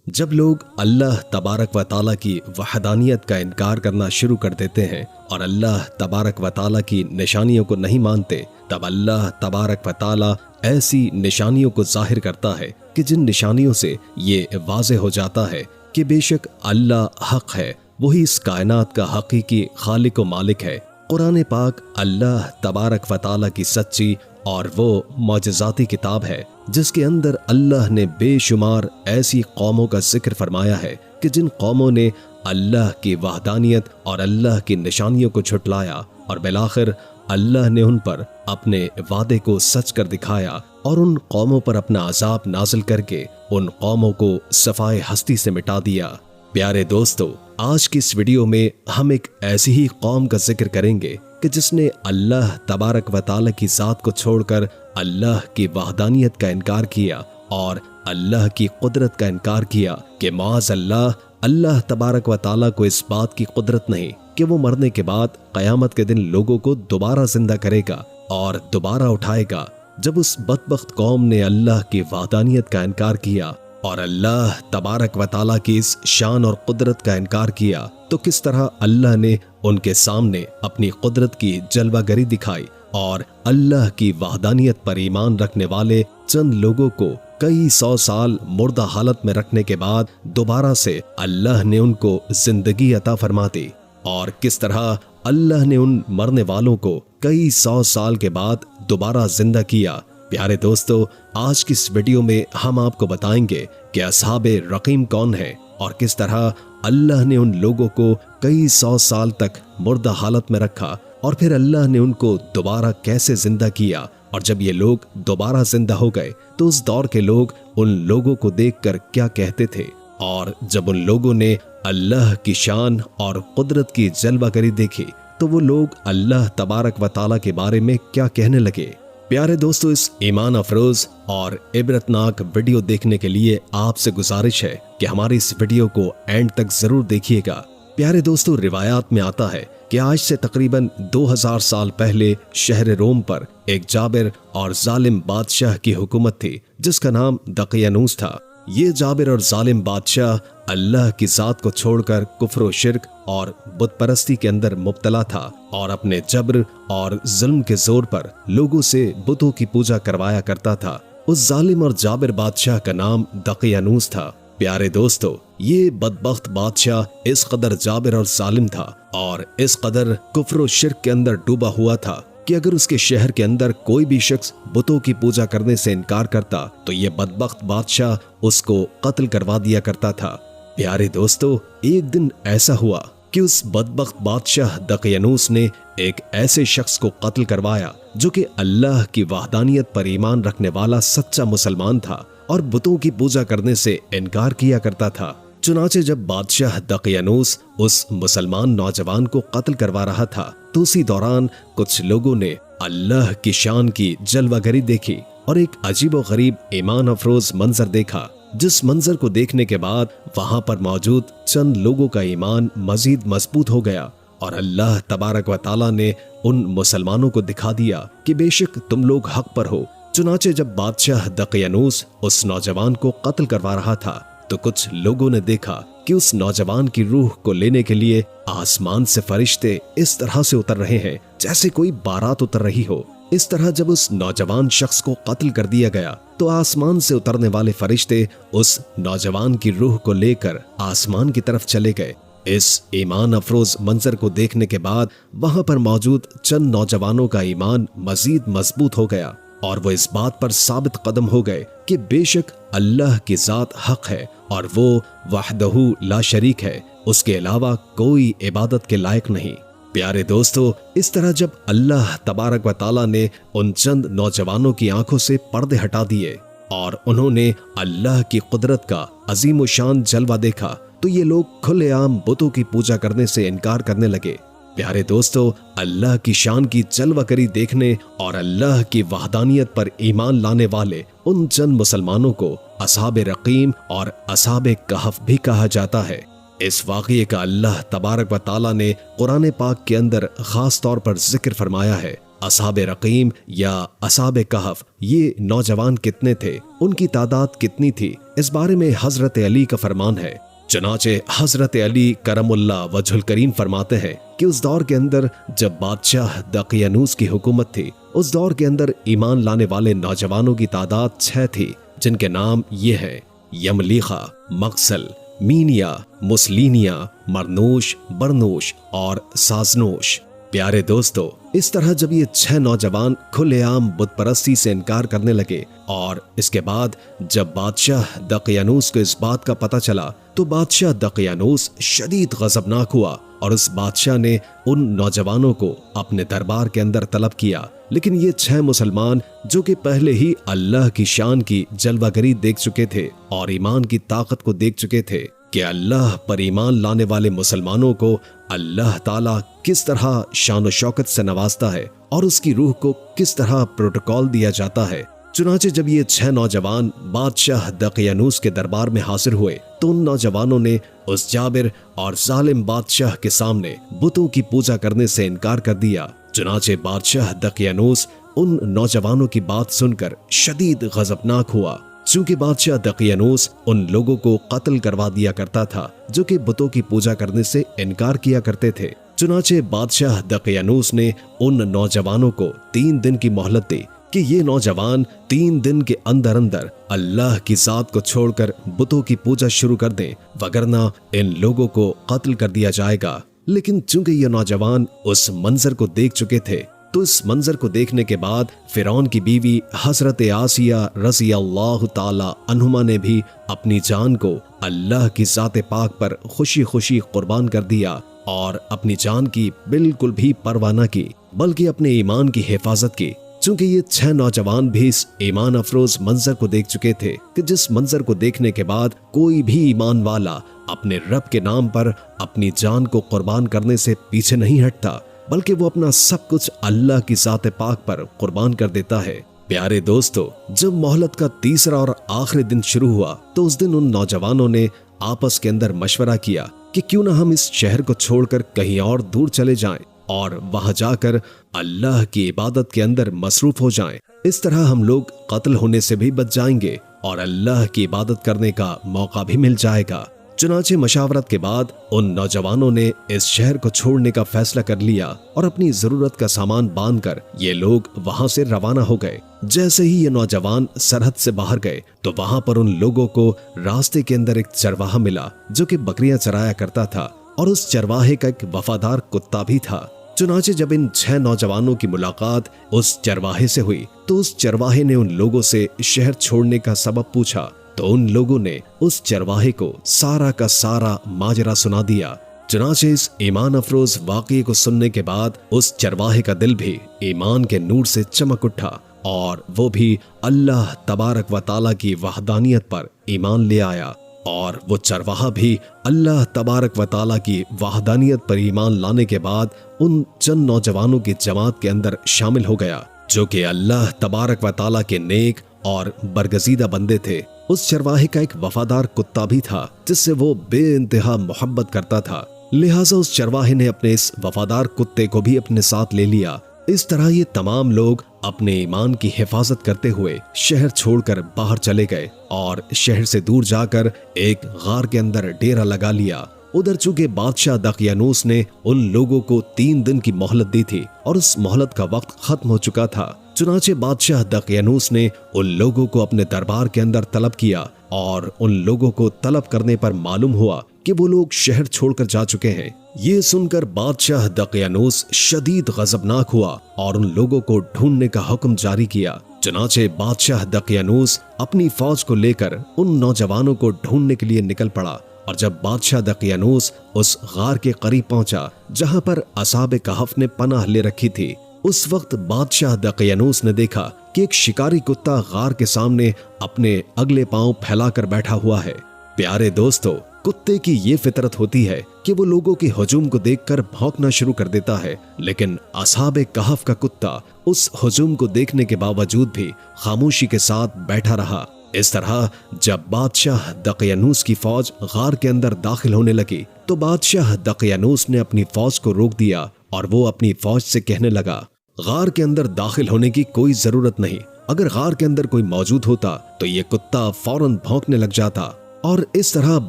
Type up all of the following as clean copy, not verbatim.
जब लोग अल्लाह तबारक व ताला की वहदानियत का इनकार करना शुरू कर देते हैं और अल्लाह तबारक व ताला की निशानियों को नहीं मानते, तब अल्लाह तबारक व ताला ऐसी निशानियों को जाहिर करता है कि जिन निशानियों से ये वाज़े हो जाता है कि बेशक अल्लाह हक है, वही इस कायनात का हकीकी खालिक व मालिक है। कुरान पाक अल्लाह तबारक व ताला की सच्ची और वो मौजज़ाती किताब है जिसके अंदर अल्लाह ने बेशुमार ऐसी कौमों का जिक्र फरमाया है कि जिन कौमों ने अल्लाह की वहदानियत और अल्लाह की निशानियों को झुटलाया और बिलाखिर अल्लाह ने उन पर अपने वादे को सच कर दिखाया और उन कौमों पर अपना अजाब नाजिल करके उन कौमों को सफाए हस्ती से मिटा दिया। प्यारे दोस्तों, आज की इस वीडियो में हम एक ऐसी ही कौम का जिक्र करेंगे कि जिसने अल्लाह तबारक व ताला की जात को छोड़कर अल्लाह की वहदानियत का इनकार किया और अल्लाह की कुदरत का इनकार किया कि माज़ अल्लाह तबारक व ताला को इस बात की कुदरत नहीं कि वो मरने के बाद क़यामत के दिन लोगों को दोबारा जिंदा करेगा और दोबारा उठाएगा। जब उस बदबख्त कौम ने अल्लाह की वहदानियत का इनकार किया और अल्लाह तबारक व ताला की इस शान और कुदरत का इनकार किया, तो किस तरह अल्लाह ने उनके सामने अपनी कुदरत की जलवागरी दिखाई और अल्लाह की वहदानियत पर ईमान रखने वाले चंद लोगों को कई 100 साल मुर्दा हालत में रखने के बाद दोबारा से अल्लाह ने उनको जिंदगी अता फरमा दी और किस तरह अल्लाह ने उन मरने वालों को कई 100 साल के बाद दोबारा जिंदा किया। प्यारे दोस्तों, आज की इस वीडियो में हम आपको बताएंगे कि असहाबे रकीम कौन है और किस तरह अल्लाह ने उन लोगों को कई 100 साल तक मुर्दा हालत में रखा और फिर अल्लाह ने उनको दोबारा कैसे जिंदा किया। और जब ये लोग दोबारा जिंदा हो गए तो उस दौर के लोग उन लोगों को देखकर क्या कहते थे, और जब उन लोगों ने अल्लाह की शान और कुदरत की जलवागरी देखी तो वो लोग अल्लाह तबारक व ताला के बारे में क्या कहने लगे। प्यारे दोस्तों, इस ईमान अफरोज और इबरतनाक वीडियो देखने के लिए आपसे गुजारिश है कि हमारी इस वीडियो को एंड तक जरूर देखिएगा। प्यारे दोस्तों, रिवायात में आता है कि आज से तकरीबन 2000 साल पहले शहर रोम पर एक जाबिर और जालिम बादशाह की हुकूमत थी जिसका नाम दकियानूस था। ये जाबिर और जालिम बादशाह अल्लाह की जात को छोड़कर कुफ्र व शिर्क और बुत परस्ती के अंदर मुब्तला था और अपने जब्र और जुल्म के जोर पर लोगों से बुतों की पूजा करवाया करता था। उस जालिम और जाबिर बादशाह का नाम दकियानूस था। प्यारे दोस्तों, ये बदबख्त बादशाह इस कदर जाबिर और जालिम था और इस कदर कुफ्र व शिर्क के अंदर डूबा हुआ था कि अगर उसके शहर के अंदर कोई भी शख्स बुतों की पूजा करने से इनकार करता तो ये बदबख्त बादशाह उसको कत्ल करवा दिया करता था। प्यारे दोस्तों, एक दिन ऐसा हुआ कि उस बदबख्त बादशाह दकियानूस ने एक ऐसे शख्स को कत्ल करवाया जो कि अल्लाह की वहदानियत पर ईमान रखने वाला सच्चा मुसलमान था और बुतों की पूजा करने से इनकार किया करता था। चुनाचे जब बादशाह दकियानूस उस मुसलमान नौजवान को कत्ल करवा रहा था तो उसी दौरान कुछ लोगों ने अल्लाह की शान की जलवागरी देखी और एक अजीब व गरीब ईमान अफरोज मंजर देखा, जिस मंजर को देखने के बाद वहां पर मौजूद चंद लोगों का ईमान मजीद मजबूत हो गया और अल्लाह तबारक व ताला ने उन मुसलमानों को दिखा दिया कि बेशक तुम लोग हक पर हो। चुनाचे जब बादशाह दकियानूस उस नौजवान को कत्ल करवा रहा था तो कुछ लोगों ने देखा कि उस नौजवान की रूह को लेने के लिए आसमान से फरिश्ते इस तरह से उतर रहे हैं जैसे कोई बारात उतर रही हो। इस तरह जब उस नौजवान शख्स को कत्ल कर दिया गया तो आसमान से उतरने वाले फरिश्ते उस नौजवान की रूह को लेकर आसमान की तरफ चले गए। इस ईमान अफरोज मंजर को देखने के बाद वहां पर मौजूद चंद नौजवानों का ईमान मजीद मजबूत हो गया और वो इस बात पर साबित कदम हो गए कि बेशक अल्लाह की जात हक है और वो वहदहू ला शरीक है, उसके अलावा कोई इबादत के लायक नहीं। प्यारे दोस्तों, इस तरह जब अल्लाह तबारक व ताला ने उन चंद नौजवानों की आंखों से पर्दे हटा दिए और उन्होंने अल्लाह की कुदरत का अजीम शान जलवा देखा तो ये लोग खुलेआम बुतों की पूजा करने से इनकार करने लगे। प्यारे दोस्तों, अल्लाह की शान की जलवागरी देखने और अल्लाह की वहदानियत पर ईमान लाने वाले उन चंद मुसलमानों को असहाबे रकीम और असहाबे कहफ भी कहा जाता है। इस वाक़ये का अल्लाह तबारक व ताला ने कुरान पाक के अंदर खास तौर पर जिक्र फरमाया है असहाबे रकीम या असहाबे कहफ ये नौजवान कितने थे, उनकी तादाद कितनी थी, इस बारे में हजरत अली का फरमान है। चुनाचे हजरत अली करमुल्लाह वजहुल करीम फरमाते हैं कि उस दौर के अंदर जब बादशाह दकियानूस की हुकूमत थी, उस दौर के अंदर ईमान लाने वाले नौजवानों की तादाद 6 थी, जिनके नाम ये हैं: यमलीखा, मकसल, मीनिया, मुसलिनिया, मरनूश, बरनूश और साजनोश। प्यारे दोस्तों, इस तरह जब ये 6 नौजवान खुलेआम बुत परस्ती से इनकार करने लगे और इसके बाद जब बादशाह दकियानूस को इस बात का पता चला तो बादशाह दकियानूस शदीद गजबनाक हुआ और उस बादशाह ने उन नौजवानों को अपने दरबार के अंदर तलब किया। लेकिन ये 6 मुसलमान जो कि पहले ही अल्लाह की शान की जलवागरी देख चुके थे और ईमान की ताकत को देख चुके थे कि अल्लाह पर ईमान लाने वाले मुसलमानों को अल्लाह ताला किस तरह शान शौकत से नवाजता है और उसकी रूह को किस तरह प्रोटोकॉल दिया जाता है। चुनाचे जब ये 6 नौजवान बादशाह दकियानूस के दरबार में हाजिर हुए तो उन नौजवानों ने उस जाबिर और जालिम बादशाह के सामने बुतों की पूजा करने से इनकार कर दिया। चुनाचे बादशाह दकियानूस उन नौजवानों की बात सुनकर शदीद गजबनाक हुआ। चूंकि बादशाह दकियानूस उन लोगों को कत्ल करवा दिया करता था जो कि बुतों की पूजा करने से इनकार किया करते थे। चुनाचे बादशाह दकियानूस ने उन नौजवानों को 3 दिन की मोहलत दी कि ये नौजवान 3 दिन के अंदर अंदर अल्लाह की जात को छोड़कर बुतों की पूजा शुरू कर दें, वगरना इन लोगों को कत्ल कर दिया जाएगा। लेकिन चूंकि ये नौजवान उस मंजर को देख चुके थे तो इस मंजर को देखने के बाद फिरौन की बीवी हजरत आसिया रज़ी अल्लाह ताला अन्हुमा ने भी अपनी जान को अल्लाह की जाते पाक पर खुशी खुशी कुर्बान कर दिया और अपनी जान की बिल्कुल भी परवाह न की, बल्कि अपने ईमान की हिफाजत की। चूंकि ये 6 नौजवान भी इस ईमान अफरोज मंजर को देख चुके थे कि जिस मंजर को देखने के बाद कोई भी ईमान वाला अपने रब के नाम पर अपनी जान को कुर्बान करने से पीछे नहीं हटता, बल्कि वो अपना सब कुछ अल्लाह की जाते पाक पर कुर्बान कर देता है। प्यारे दोस्तों, जब मोहलत का तीसरा और आखिरी दिन शुरू हुआ तो उस दिन उन नौजवानों ने आपस के अंदर मशवरा किया कि क्यों ना हम इस शहर को छोड़कर कहीं और दूर चले जाएं और वहां जाकर अल्लाह की इबादत के अंदर मसरूफ हो जाएं। इस तरह हम लोग कत्ल होने से भी बच जाएंगे और अल्लाह की इबादत करने का मौका भी मिल जाएगा। चुनाचे मशावरत के बाद उन नौजवानों ने इस शहर को छोड़ने का फैसला कर लिया और अपनी जरूरत का सामान बांधकर ये लोग वहां से रवाना हो गए। जैसे ही ये नौजवान सरहद से बाहर गए तो वहां पर उन लोगों को रास्ते के अंदर एक चरवाहा मिला जो कि बकरियां चराया करता था और उस चरवाहे का एक वफादार कुत्ता भी था। चुनाचे जब इन 6 नौजवानों की मुलाकात उस चरवाहे से हुई तो उस चरवाहे ने उन लोगों से शहर छोड़ने का सबब पूछा तो उन लोगों ने उस चरवाहे को सारा का सारा माजरा सुना दिया। चुनाचे इस ईमान अफरोज वाक़ये को सुनने के बाद उस चरवाहे का दिल भी ईमान के नूर से चमक उठा और वो भी अल्लाह तबारक व ताला की वहदानियत पर ईमान ले आया और वो चरवाहा भी अल्लाह तबारक व ताला की वहदानियत पर ईमान लाने के बाद उन चंद नौजवानों की जमात के अंदर शामिल हो गया जो कि अल्लाह तबारक व ताला के नेक और बरगजीदा बंदे थे। उस चरवाहे का एक वफादार कुत्ता भी था जिससे वो बेइंतहा मोहब्बत करता था, लिहाजा उस चरवाहे ने अपने इस वफादार कुत्ते को भी अपने साथ ले लिया। इस तरह ये तमाम लोग अपने ईमान की हिफाजत करते हुए शहर छोड़कर बाहर चले गए और शहर से दूर जाकर एक गार के अंदर डेरा लगा लिया। उधर चूंकि बादशाह दकियानूस ने उन लोगों को 3 दिन की मोहलत दी थी और उस मोहलत का वक्त खत्म हो चुका था, चुनाचे बादशाह दकियानूस ने उन लोगों को अपने दरबार के अंदर तलब किया और उन लोगों को तलब करने पर मालूम हुआ कि वो लोग शहर छोड़कर जा चुके हैं। ये सुनकर बादशाह दकियानूस शदीद गजबनाक हुआ और उन लोगों को ढूंढने का हुक्म जारी किया। चुनाचे बादशाह दकियानूस अपनी फौज को लेकर उन नौजवानों को ढूंढने के लिए निकल पड़ा और जब बादशाह दकियानूस उस गार के करीब पहुंचा जहां पर असहाबे कहफ ने पनाह ले रखी थी, उस वक्त बादशाह दकियानूस ने देखा कि एक शिकारी कुत्ता गार के सामने अपने अगले पांव फैलाकर बैठा हुआ है। प्यारे दोस्तों, कुत्ते की ये फितरत होती है कि वो लोगों के हुजूम को देखकर भौंकना शुरू कर देता है, लेकिन असहाबे कहफ का कुत्ता उस हुजूम को देखने के बावजूद भी खामोशी के साथ बैठा रहा। इस तरह जब बादशाह दकियानूस की फौज गार के अंदर दाखिल होने लगी तो बादशाह दकियानूस ने अपनी फौज को रोक दिया और वो अपनी फौज से कहने लगा, गार के अंदर दाखिल होने की कोई जरूरत नहीं। अगर गार के अंदर कोई मौजूद होता तो ये कुत्ता फौरन भौंकने लग जाता। और इस तरह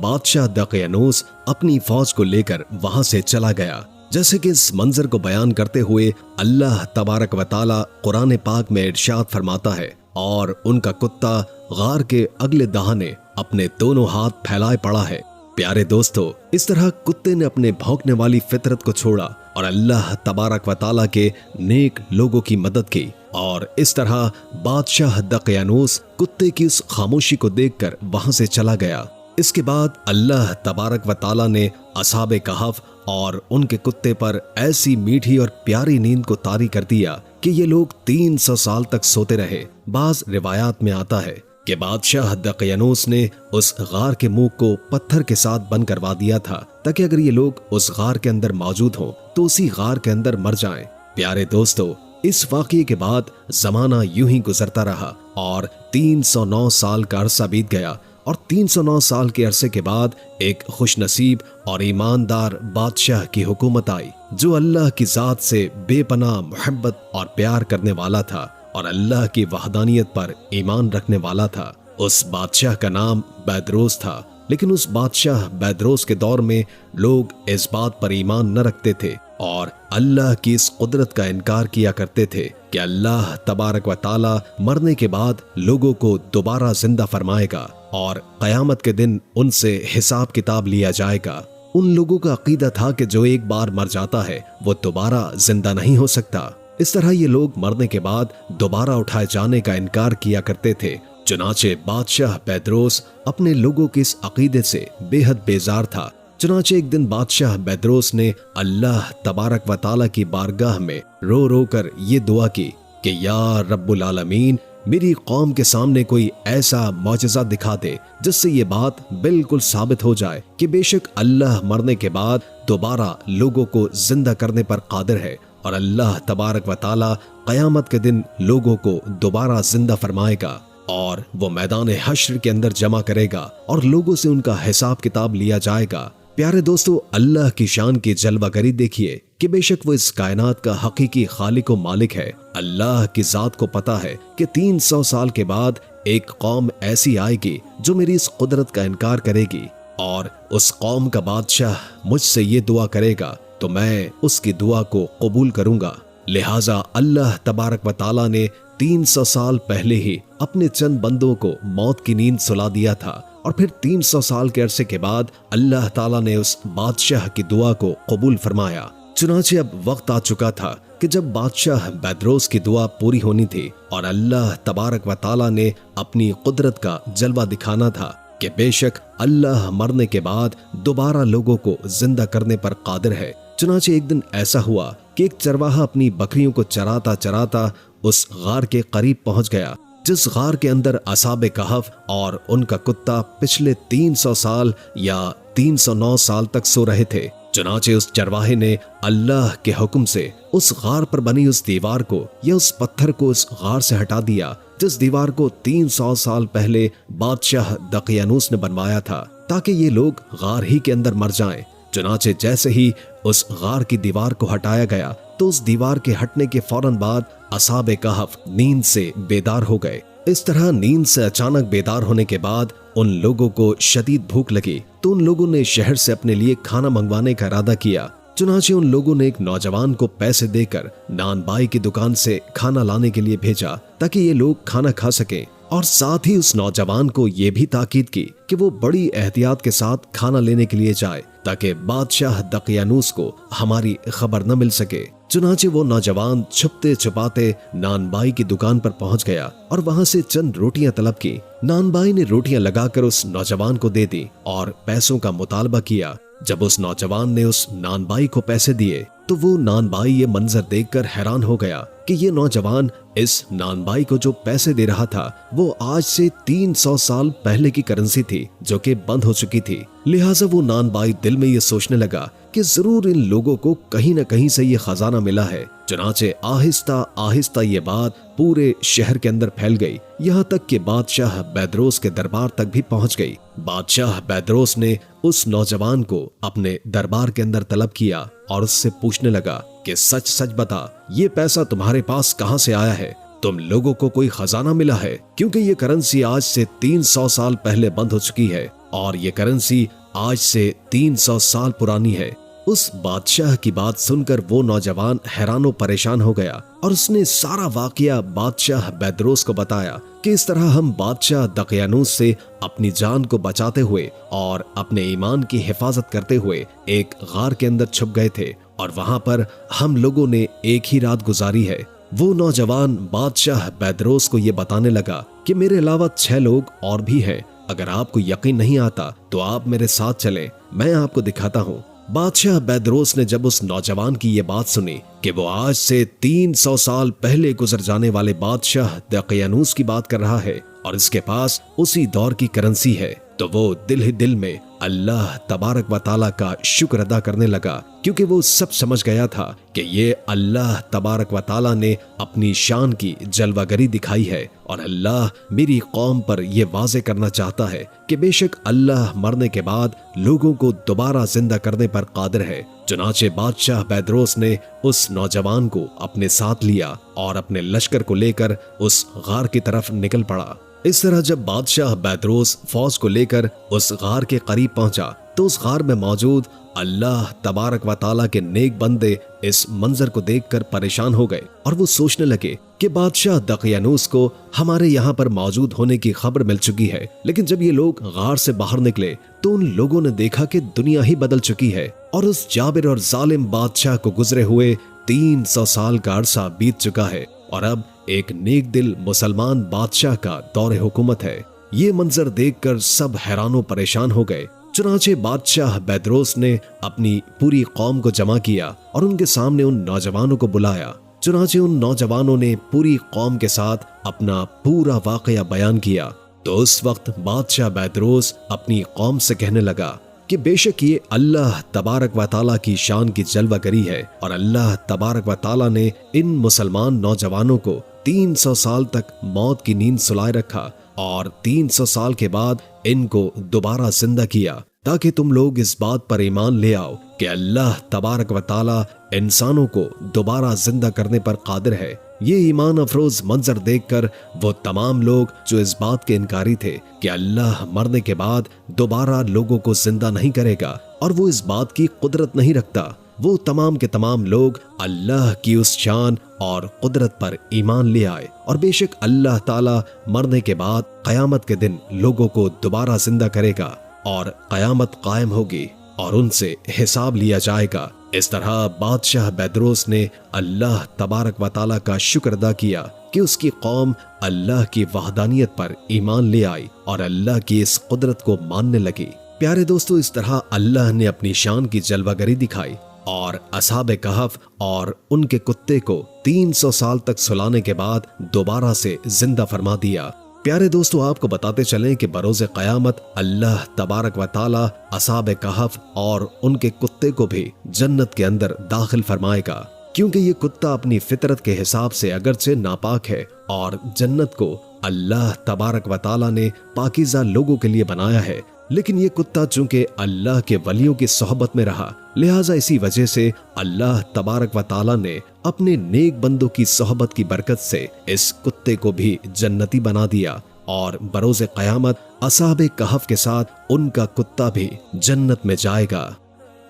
बादशाह दकियानूस अपनी फौज को लेकर वहां से चला गया। जैसे कि इस मंजर को बयान करते हुए अल्लाह तबारक व तआला कुरान पाक में इरशाद फरमाता है, और उनका कुत्ता गार के अगले दहाने अपने दोनों हाथ फैलाए पड़ा है। प्यारे दोस्तों, इस तरह कुत्ते ने अपने भौंकने वाली फितरत को छोड़ा और अल्लाह तबारक व तआला के नेक लोगों की मदद की। और इस तरह बादशाह दकियानूस कुत्ते की उस खामोशी को देखकर वहां से चला गया। इसके बाद अल्लाह तबारक व तआला ने असहाबे कहफ और उनके कुत्ते पर ऐसी मीठी और प्यारी नींद को तारी कर दिया कि ये लोग 300 साल तक सोते रहे। बाज रिवायात में आता है कि बादशाह दकियानूस ने उस गार के मुंह को पत्थर के साथ बंद करवा दिया था, ताकि अगर ये लोग उस गार के अंदर मौजूद हों तो उसी गार के अंदर मर जाएं। प्यारे दोस्तों, इस वाक़ये के बाद जमाना यूं ही गुजरता रहा और 309 साल का अरसा बीत गया। और 309 साल के अरसे के बाद एक खुशनसीब और ईमानदार बादशाह की हुकूमत आई, जो अल्लाह की जात से बेपनाह मोहब्बत और प्यार करने वाला था और अल्लाह की वहदानियत पर ईमान रखने वाला था। उस बादशाह का नाम बैदरोस था। लेकिन उस बादशाह बैदरोस के दौर में लोग इस बात पर ईमान न रखते थे और अल्लाह की इस कुदरत का इनकार किया करते थे कि अल्लाह तबारक व तआला मरने के बाद लोगों को दोबारा जिंदा फरमाएगा और कयामत के दिन उनसे हिसाब किताब लिया जाएगा। उन लोगों का अकीदा था कि जो एक बार मर जाता है वो दोबारा जिंदा नहीं हो सकता। इस तरह ये लोग मरने के बाद दोबारा उठाए जाने का इनकार किया करते थे। चुनाचे बादशाह बैदरोस अपने लोगों के इस अकीदे से बेहद बेजार था। चुनाचे एक दिन बादशाह बैदरोस ने अल्लाह तबारक व तआला की बारगाह में रो रो कर ये दुआ की कि या रब्बुल आलमीन, मेरी कौम के सामने कोई ऐसा मौजज़ा दिखा दे जिससे ये बात बिल्कुल साबित हो जाए कि बेशक अल्लाह मरने के बाद दोबारा लोगों को जिंदा करने पर कादिर है और अल्लाह तबारक व तआला कयामत के दिन लोगों को दोबारा जिंदा फरमाएगा और वो मैदान हश्र के अंदर जमा करेगा और लोगों से उनका हिसाब किताब लिया जाएगा। प्यारे दोस्तों, अल्लाह की शान की जलवागरी देखिए कि बेशक वो इस कायनात का हकीकी खालिक व मालिक है। अल्लाह की जात को पता है कि 300 साल के बाद एक कौम ऐसी आएगी जो मेरी इस कुदरत का इनकार करेगी और उस कौम का बादशाह मुझसे ये दुआ करेगा तो मैं उसकी दुआ को कबूल करूंगा। लिहाजा अल्लाह तबारक व तआला ने 300 साल पहले ही अपने चंद बंदों को मौत की नींद सुला दिया था और फिर 300 साल के अरसे के बाद अल्लाह ताला ने उस बादशाह की दुआ को कबूल फरमाया। चुनाचे अब वक्त आ चुका था कि जब बादशाह बैदरोस की दुआ पूरी होनी थी और अल्लाह तबारक व तआला ने अपनी कुदरत का जलवा दिखाना था कि बेशक अल्लाह मरने के बाद दोबारा लोगों को जिंदा करने पर कादिर है। चुनाचे एक दिन ऐसा हुआ कि एक चरवाहा अपनी बकरियों को चराता चराता उस गार के करीब पहुंच गया, जिस गार के अंदर असहाबे कहफ और उनका कुत्ता पिछले 300 साल या 309 साल तक सो रहे थे। चुनाचे उस चरवाहे ने अल्लाह के हुक्म से उस गार पर बनी उस दीवार को या उस पत्थर को उस गार से हटा दिया, जिस दीवार को 300 साल पहले बादशाह दकियानूस ने बनवाया था, ताकि ये लोग गार ही के अंदर मर जाएं। चुनाचे जैसे ही उस गार की दीवार को हटाया गया तो उस दीवार के हटने के फौरन बाद असहाबे कहफ नींद से बेदार हो गए। इस तरह नींद से अचानक बेदार होने के बाद उन लोगों को शदीद भूख लगी, तो उन लोगों ने शहर से अपने लिए खाना मंगवाने का इरादा किया। चुनाचे उन लोगों ने एक नौजवान को पैसे देकर नान बाई की दुकान से खाना लाने के लिए भेजा, ताकि ये लोग खाना खा सकें, और साथ ही उस नौजवान को ये भी ताकीद की कि वो बड़ी एहतियात के साथ खाना लेने के लिए जाए, ताकि बादशाह दकियानूस को हमारी खबर न मिल सके। चुनाचे वो नौजवान छुपते छुपाते नानबाई की दुकान पर पहुंच गया और वहां से चंद रोटियां तलब की। नानबाई ने रोटियां लगाकर उस नौजवान को दे दी और पैसों का मुतालबा किया। जब उस नौजवान ने उस नानबाई को पैसे दिए तो वो नानबाई ये मंजर देखकर हैरान हो गया कि ये नौजवान इस नानबाई को जो पैसे दे रहा था वो आज से 300 साल पहले की करेंसी थी, जो कि बंद हो चुकी थी। लिहाजा वो नानबाई दिल में ये सोचने लगा कि जरूर इन लोगों को कहीं न कहीं से ये खजाना मिला है। चुनाचे आहिस्ता आहिस्ता ये बात पूरे शहर के अंदर फैल गई, यहाँ तक कि बादशाह बैदरोस के दरबार तक भी पहुंच गई। बादशाह बैदरोस ने उस नौजवान को अपने दरबार के अंदर तलब किया और उससे पूछने लगा कि सच सच बता, ये पैसा तुम्हारे पास कहां से आया है? तुम लोगों को कोई खजाना मिला है? क्योंकि ये करेंसी आज से 300 साल पहले बंद हो चुकी है और ये करेंसी आज से 300 साल पुरानी है। उस बादशाह की बात सुनकर वो नौजवान हैरानो परेशान हो गया और उसने सारा वाकया बादशाह बैदरोस को बताया कि इस तरह हम बादशाह दकियानूस से अपनी जान को बचाते हुए और अपने ईमान की हिफाजत करते हुए एक गार के अंदर छुप गए थे और वहां पर हम लोगों ने एक ही रात गुजारी है। वो नौजवान बादशाह बैदरोस को ये बताने लगा कि मेरे अलावा 6 लोग और भी हैं। अगर आपको यकीन नहीं आता तो आप मेरे साथ चलें, मैं आपको दिखाता हूँ। बादशाह बैदरोस ने जब उस नौजवान की ये बात सुनी कि वो आज से 300 साल पहले गुजर जाने वाले बादशाह दकियानूस की बात कर रहा है और इसके पास उसी दौर की करेंसी है, तो वो दिल ही दिल में अल्लाह तबारक व ताला का शुक्र अदा करने लगा, क्योंकि वो सब समझ गया था कि ये अल्लाह तबारक व ताला ने अपनी शान की जलवागरी दिखाई है और अल्लाह मेरी कौम पर यह वाज़े करना चाहता है कि बेशक अल्लाह मरने के बाद लोगों को दोबारा जिंदा करने पर कादिर है। चुनाचे बादशाह बैदरोस ने उस नौजवान को अपने साथ लिया और अपने लश्कर को लेकर उस गार की तरफ निकल पड़ा। इस तरह जब बादशाह बैदरोस फौज को लेकर उस गार के करीब पहुंचा तो उस गार में मौजूद अल्लाह तबारक व ताला के नेक बंदे इस मंजर को देखकर परेशान हो गए और वो सोचने लगे कि बादशाह दकियानूस को हमारे यहाँ पर मौजूद होने की खबर मिल चुकी है। लेकिन जब ये लोग गार से बाहर निकले तो उन लोगों ने देखा कि दुनिया ही बदल चुकी है और उस जाबिर और जालिम बादशाह को गुजरे हुए 300 साल का अरसा बीत चुका है और अब एक नेक दिल मुसलमान बादशाह का दौरे हुकूमत है। ये मंजर देखकर सब हैरानो परेशान हो गए। चुनाचे बादशाह बैदरोस ने अपनी पूरी कौम को जमा किया और उनके सामने उन नौजवानों को बुलाया। चुनाचे उन नौजवानों ने पूरी कौम के साथ अपना पूरा वाकया बयान किया। तो उस वक्त बादशाह बैदरोस अपनी कौम से कहने लगा कि बेशक ये अल्लाह तबारक व ताला की शान की जलवागरी है और अल्लाह तबारक व ताला ने इन मुसलमान नौजवानों को 300 साल तक मौत की नींद सुलाए रखा और 300 साल के बाद इनको दोबारा जिंदा किया ताकि तुम लोग इस बात पर ईमान ले आओ कि अल्लाह तबारक व ताला इंसानों को दोबारा जिंदा करने पर कादिर है। ये ईमान अफरोज मंजर देखकर वो तमाम लोग जो इस बात के इनकारी थे कि अल्लाह मरने के बाद दोबारा लोगों को जिंदा नहीं करेगा और वो इस बात की कुदरत नहीं रखता, वो तमाम के तमाम लोग अल्लाह की उस शान और कुदरत पर ईमान ले आए और बेशक अल्लाह ताला मरने के बाद कयामत के दिन लोगों को दोबारा जिंदा करेगा और कयामत कायम होगी और उनसे हिसाब लिया जाएगा। इस तरह बादशाह बैदरोस ने अल्लाह तबारक व ताला का शुक्र अदा किया कि उसकी कौम अल्लाह की वहदानियत पर ईमान ले आई और अल्लाह की इस कुदरत को मानने लगी। प्यारे दोस्तों, इस तरह अल्लाह ने अपनी शान की जलवागरी दिखाई और असहाबे कहफ और उनके कुत्ते को 300 साल तक सुलाने के बाद दोबारा से जिंदा फरमा दिया। प्यारे दोस्तों, आपको बताते चलें कि बरोज़े क़यामत अल्लाह तबारक व ताला असहाबे कहफ और उनके कुत्ते को भी जन्नत के अंदर दाखिल फरमाएगा, क्योंकि ये कुत्ता अपनी फितरत के हिसाब से अगरचे नापाक है और जन्नत को अल्लाह तबारक व ताला ने पाकीज़ा लोगों के लिए बनाया है। लेकिन ये कुत्ता चूंकि अल्लाह के वलियों की सोहबत में रहा, लिहाजा इसी वजह से अल्लाह तबारक व ताला ने अपने नेक बंदों की सोहबत की बरकत से इस कुत्ते को भी जन्नती बना दिया और बरोज़े क़यामत असहाबे कहफ के साथ उनका कुत्ता भी जन्नत में जाएगा।